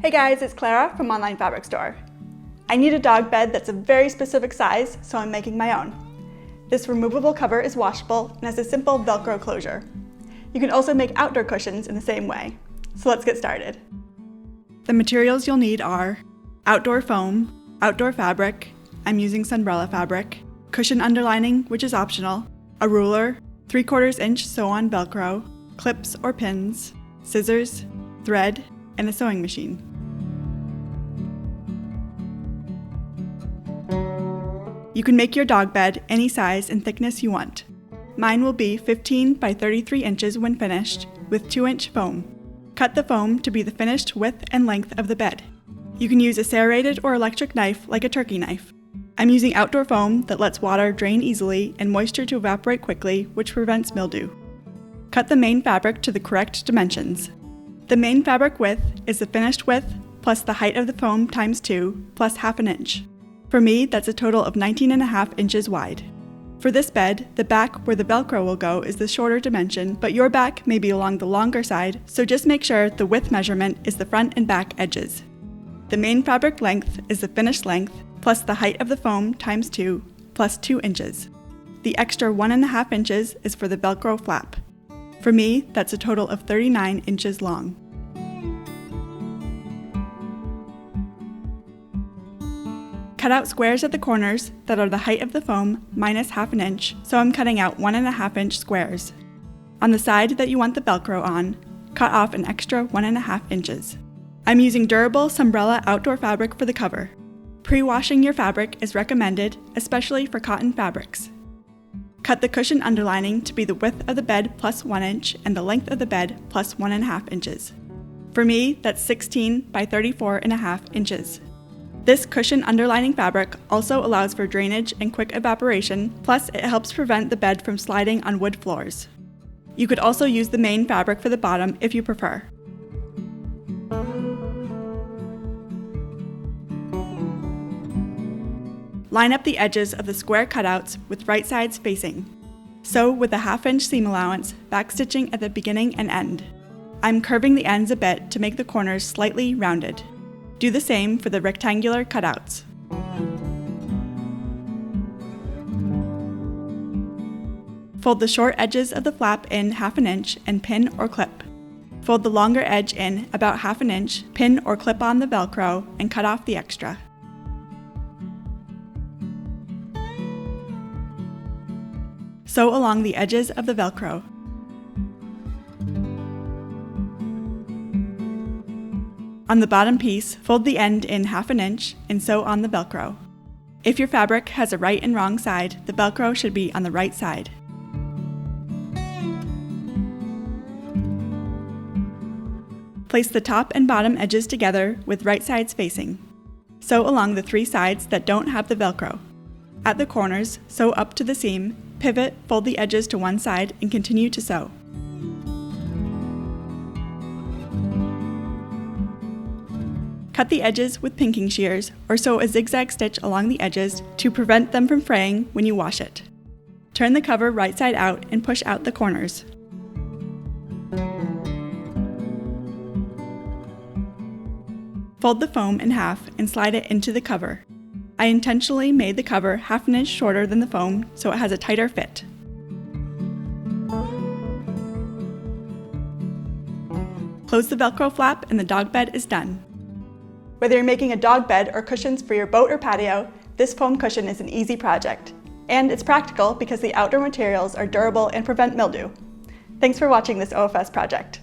Hey guys, it's Clara from Online Fabric Store. I need a dog bed that's a very specific size, so I'm making my own. This removable cover is washable and has a simple Velcro closure. You can also make outdoor cushions in the same way. So let's get started. The materials you'll need are outdoor foam, outdoor fabric, I'm using Sunbrella fabric, cushion underlining, which is optional, a ruler, 3/4 inch sew-on Velcro, clips or pins, scissors, thread, and a sewing machine. You can make your dog bed any size and thickness you want. Mine will be 15 by 33 inches when finished, with 2-inch foam. Cut the foam to be the finished width and length of the bed. You can use a serrated or electric knife like a turkey knife. I'm using outdoor foam that lets water drain easily and moisture to evaporate quickly, which prevents mildew. Cut the main fabric to the correct dimensions. The main fabric width is the finished width plus the height of the foam times 2 plus 1/2 inch. For me, that's a total of 19.5 inches wide. For this bed, the back where the Velcro will go is the shorter dimension, but your back may be along the longer side, so just make sure the width measurement is the front and back edges. The main fabric length is the finished length plus the height of the foam times 2 plus 2 inches. The extra 1.5 inches is for the Velcro flap. For me, that's a total of 39 inches long. Cut out squares at the corners that are the height of the foam minus 1/2 inch, so I'm cutting out 1.5 inch squares. On the side that you want the Velcro on, cut off an extra 1.5 inches. I'm using durable Sunbrella outdoor fabric for the cover. Pre-washing your fabric is recommended, especially for cotton fabrics. Cut the cushion underlining to be the width of the bed plus 1 inch and the length of the bed plus 1.5 inches. For me, that's 16 by 34.5 inches. This cushion underlining fabric also allows for drainage and quick evaporation, plus it helps prevent the bed from sliding on wood floors. You could also use the main fabric for the bottom if you prefer. Line up the edges of the square cutouts with right sides facing. Sew with a 1/2 inch seam allowance, backstitching at the beginning and end. I'm curving the ends a bit to make the corners slightly rounded. Do the same for the rectangular cutouts. Fold the short edges of the flap in 1/2 inch and pin or clip. Fold the longer edge in about 1/2 inch, pin or clip on the Velcro, and cut off the extra. Sew along the edges of the Velcro. On the bottom piece, fold the end in 1/2 inch and sew on the Velcro. If your fabric has a right and wrong side, the Velcro should be on the right side. Place the top and bottom edges together with right sides facing. Sew along the 3 sides that don't have the Velcro. At the corners, sew up to the seam, pivot, fold the edges to one side, and continue to sew. Cut the edges with pinking shears or sew a zigzag stitch along the edges to prevent them from fraying when you wash it. Turn the cover right side out and push out the corners. Fold the foam in half and slide it into the cover. I intentionally made the cover 1/2 inch shorter than the foam so it has a tighter fit. Close the Velcro flap and the dog bed is done. Whether you're making a dog bed or cushions for your boat or patio, this foam cushion is an easy project. And it's practical because the outdoor materials are durable and prevent mildew. Thanks for watching this OFS project.